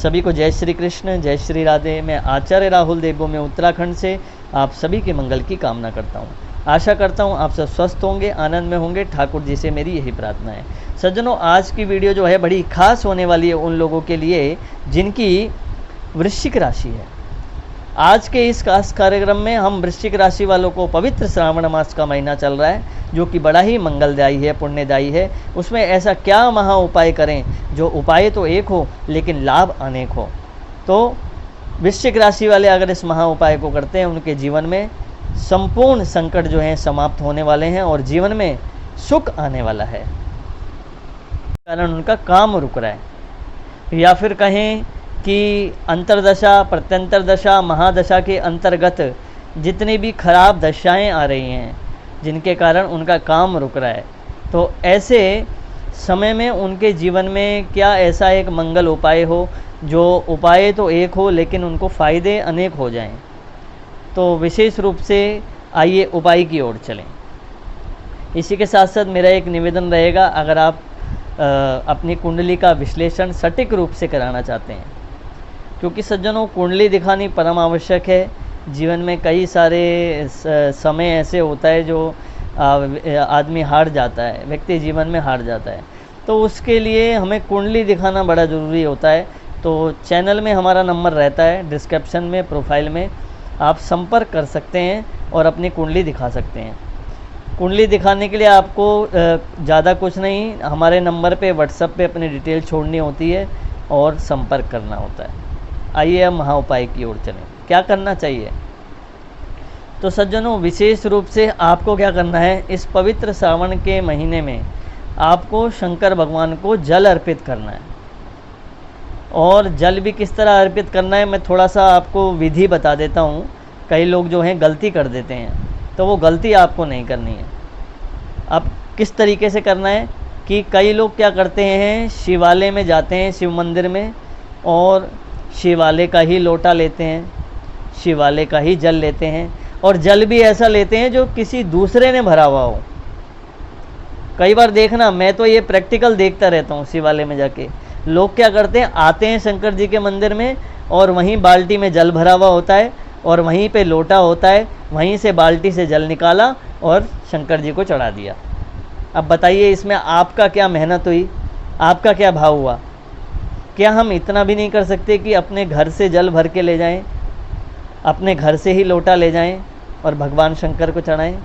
सभी को जय श्री कृष्ण, जय श्री राधे। मैं आचार्य राहुल देवभूमि उत्तराखंड से आप सभी के मंगल की कामना करता हूँ। आशा करता हूँ आप सब स्वस्थ होंगे, आनंद में होंगे। ठाकुर जी से मेरी यही प्रार्थना है। सज्जनों, आज की वीडियो जो है बड़ी खास होने वाली है उन लोगों के लिए जिनकी वृश्चिक राशि है। आज के इस खास कार्यक्रम में हम वृश्चिक राशि वालों को, पवित्र श्रावण मास का महीना चल रहा है जो कि बड़ा ही मंगलदायी है, पुण्यदायी है, उसमें ऐसा क्या महा उपाय करें जो उपाय तो एक हो लेकिन लाभ अनेक हो। तो वृश्चिक राशि वाले अगर इस महा उपाय को करते हैं, उनके जीवन में संपूर्ण संकट जो हैं समाप्त होने वाले हैं और जीवन में सुख आने वाला है। कारण उनका काम रुक रहा है, या फिर कहें कि अंतरदशा, प्रत्यंतर दशा, महादशा के अंतर्गत जितनी भी खराब दशाएं आ रही हैं जिनके कारण उनका काम रुक रहा है, तो ऐसे समय में उनके जीवन में क्या ऐसा एक मंगल उपाय हो जो उपाय तो एक हो लेकिन उनको फ़ायदे अनेक हो जाएं। तो विशेष रूप से आइए उपाय की ओर चलें। इसी के साथ साथ मेरा एक निवेदन रहेगा, अगर आप अपनी कुंडली का विश्लेषण सटीक रूप से कराना चाहते हैं, क्योंकि सज्जनों कुंडली दिखानी परम आवश्यक है। जीवन में कई सारे समय ऐसे होता है जो आदमी हार जाता है, व्यक्ति जीवन में हार जाता है, तो उसके लिए हमें कुंडली दिखाना बड़ा ज़रूरी होता है। तो चैनल में हमारा नंबर रहता है, डिस्क्रिप्शन में, प्रोफाइल में आप संपर्क कर सकते हैं और अपनी कुंडली दिखा सकते हैं। कुंडली दिखाने के लिए आपको ज़्यादा कुछ नहीं, हमारे नंबर पे व्हाट्सएप पे अपनी डिटेल छोड़नी होती है और संपर्क करना होता है। आइए अब महा उपाय की ओर चलें। क्या करना चाहिए? तो सज्जनों, विशेष रूप से आपको क्या करना है, इस पवित्र श्रावण के महीने में आपको शंकर भगवान को जल अर्पित करना है। और जल भी किस तरह अर्पित करना है मैं थोड़ा सा आपको विधि बता देता हूँ। कई लोग जो हैं गलती कर देते हैं, तो वो गलती आपको नहीं करनी है। अब किस तरीके से करना है कि कई लोग क्या करते हैं, शिवालय में जाते हैं, शिव मंदिर में, और शिवालय का ही लोटा लेते हैं, शिवालय का ही जल लेते हैं, और जल भी ऐसा लेते हैं जो किसी दूसरे ने भरा हुआ हो। कई बार देखना, मैं तो ये प्रैक्टिकल देखता रहता हूँ, शिवालय में जाके लोग क्या करते हैं, आते हैं शंकर जी के मंदिर में और वहीं बाल्टी में जल भरा हुआ होता है और वहीं पे लोटा होता है, वहीं से बाल्टी से जल निकाला और शंकर जी को चढ़ा दिया। अब बताइए इसमें आपका क्या मेहनत हुई, आपका क्या भाव हुआ? क्या हम इतना भी नहीं कर सकते कि अपने घर से जल भर के ले जाएं, अपने घर से ही लोटा ले जाएं और भगवान शंकर को चढ़ाएं?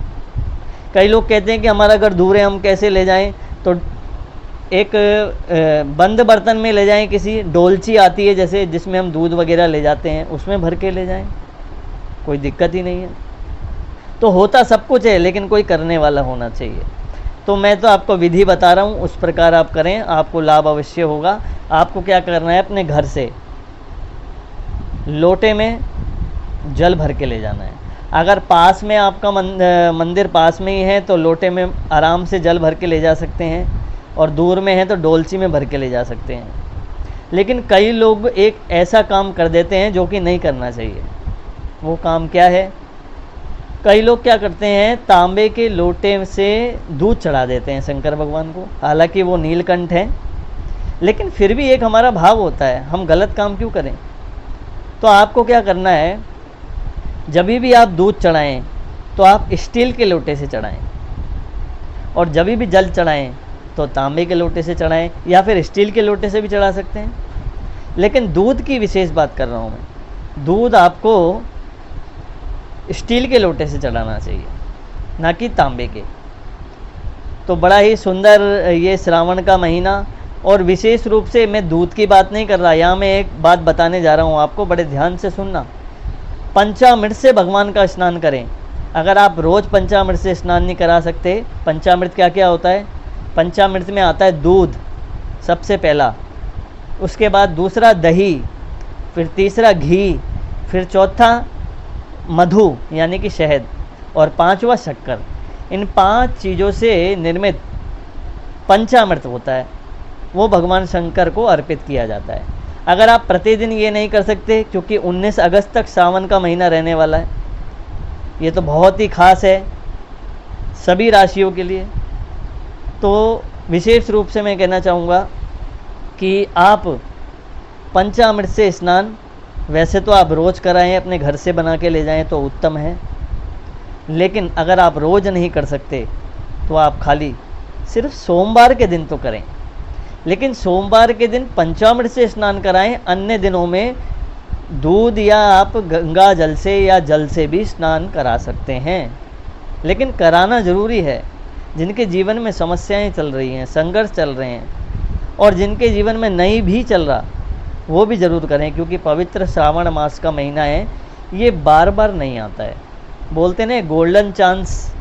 कई लोग कहते हैं कि हमारा घर दूर है, हम कैसे ले जाएं? तो एक बंद बर्तन में ले जाएं, किसी डोलची आती है जैसे, जिसमें हम दूध वगैरह ले जाते हैं, उसमें भर के ले जाएं, कोई दिक्कत ही नहीं है। तो होता सब कुछ है लेकिन कोई करने वाला होना चाहिए। तो मैं तो आपको विधि बता रहा हूँ, उस प्रकार आप करें, आपको लाभ अवश्य होगा। आपको क्या करना है, अपने घर से लोटे में जल भर के ले जाना है। अगर पास में आपका मंदिर पास में ही है तो लोटे में आराम से जल भर के ले जा सकते हैं, और दूर में है तो डोलची में भर के ले जा सकते हैं। लेकिन कई लोग एक ऐसा काम कर देते हैं जो कि नहीं करना चाहिए। वो काम क्या है? कई लोग क्या करते हैं, तांबे के लोटे से दूध चढ़ा देते हैं शंकर भगवान को। हालांकि वो नीलकंठ है, लेकिन फिर भी एक हमारा भाव होता है, हम गलत काम क्यों करें? तो आपको क्या करना है, जब भी आप दूध चढ़ाएं तो आप स्टील के लोटे से चढ़ाएं, और जब भी जल चढ़ाएं तो तांबे के लोटे से चढ़ाएं, या फिर स्टील के लोटे से भी चढ़ा सकते हैं। लेकिन दूध की विशेष बात कर रहा हूँ मैं। दूध आपको स्टील के लोटे से चढ़ाना चाहिए, ना कि तांबे के। तो बड़ा ही सुंदर ये श्रावण का महीना, और विशेष रूप से मैं दूध की बात नहीं कर रहा, यहाँ मैं एक बात बताने जा रहा हूँ आपको, बड़े ध्यान से सुनना। पंचामृत से भगवान का स्नान करें। अगर आप रोज़ पंचामृत से स्नान नहीं करा सकते, पंचामृत क्या क्या होता है? पंचामृत में आता है दूध सबसे पहला, उसके बाद दूसरा दही, फिर तीसरा घी, फिर चौथा मधु यानी कि शहद, और पांचवा शक्कर। इन 5 चीज़ों से निर्मित पंचामृत होता है, वो भगवान शंकर को अर्पित किया जाता है। अगर आप प्रतिदिन ये नहीं कर सकते, क्योंकि 19 अगस्त तक सावन का महीना रहने वाला है, ये तो बहुत ही खास है सभी राशियों के लिए, तो विशेष रूप से मैं कहना चाहूँगा कि आप पंचामृत से स्नान वैसे तो आप रोज़ कराएं, अपने घर से बना के ले जाएं तो उत्तम है, लेकिन अगर आप रोज़ नहीं कर सकते तो आप खाली सिर्फ सोमवार के दिन तो करें। लेकिन सोमवार के दिन पंचामृत से स्नान कराएं, अन्य दिनों में दूध या आप गंगा जल से या जल से भी स्नान करा सकते हैं, लेकिन कराना ज़रूरी है। जिनके जीवन में समस्याएं चल रही हैं, संघर्ष चल रहे हैं, और जिनके जीवन में नहीं भी चल रहा, वो भी ज़रूर करें, क्योंकि पवित्र श्रावण मास का महीना है, ये बार बार नहीं आता है। बोलते ना, गोल्डन चांस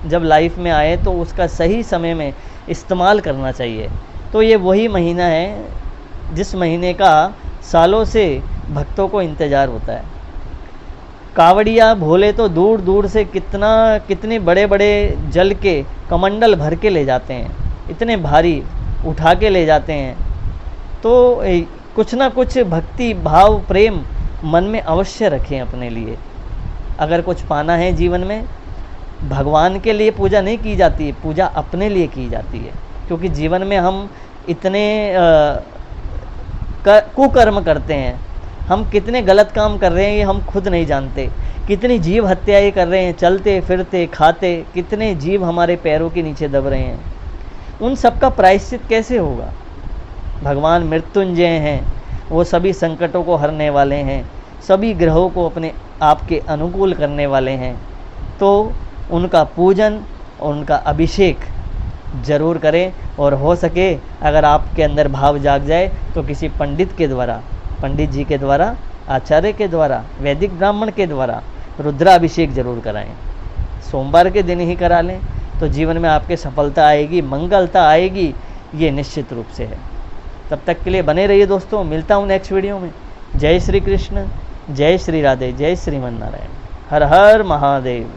जब लाइफ में आए तो उसका सही समय में इस्तेमाल करना चाहिए। तो ये वही महीना है जिस महीने का सालों से भक्तों को इंतज़ार होता है। कावड़िया भोले तो दूर दूर से कितने बड़े बड़े जल के कमंडल भर के ले जाते हैं, इतने भारी उठा के ले जाते हैं। तो कुछ ना कुछ भक्ति भाव प्रेम मन में अवश्य रखें अपने लिए। अगर कुछ पाना है जीवन में, भगवान के लिए पूजा नहीं की जाती है, पूजा अपने लिए की जाती है। क्योंकि जीवन में हम इतने कुकर्म करते हैं, हम कितने गलत काम कर रहे हैं ये हम खुद नहीं जानते। कितनी जीव हत्याएं कर रहे हैं, चलते फिरते खाते, कितने जीव हमारे पैरों के नीचे दब रहे हैं। उन सब का प्रायश्चित कैसे होगा? भगवान मृत्युंजय हैं, वो सभी संकटों को हरने वाले हैं, सभी ग्रहों को अपने आपके अनुकूल करने वाले हैं। तो उनका पूजन और उनका अभिषेक जरूर करें, और हो सके अगर आपके अंदर भाव जाग जाए तो किसी पंडित के द्वारा, पंडित जी के द्वारा, आचार्य के द्वारा, वैदिक ब्राह्मण के द्वारा रुद्राभिषेक जरूर कराएं। सोमवार के दिन ही करा लें तो जीवन में आपके सफलता आएगी, मंगलता आएगी, ये निश्चित रूप से है। तब तक के लिए बने रहिए दोस्तों, मिलता हूँ नेक्स्ट वीडियो में। जय श्री कृष्ण, जय श्री राधे, जय श्रीमन नारायण, हर हर महादेव।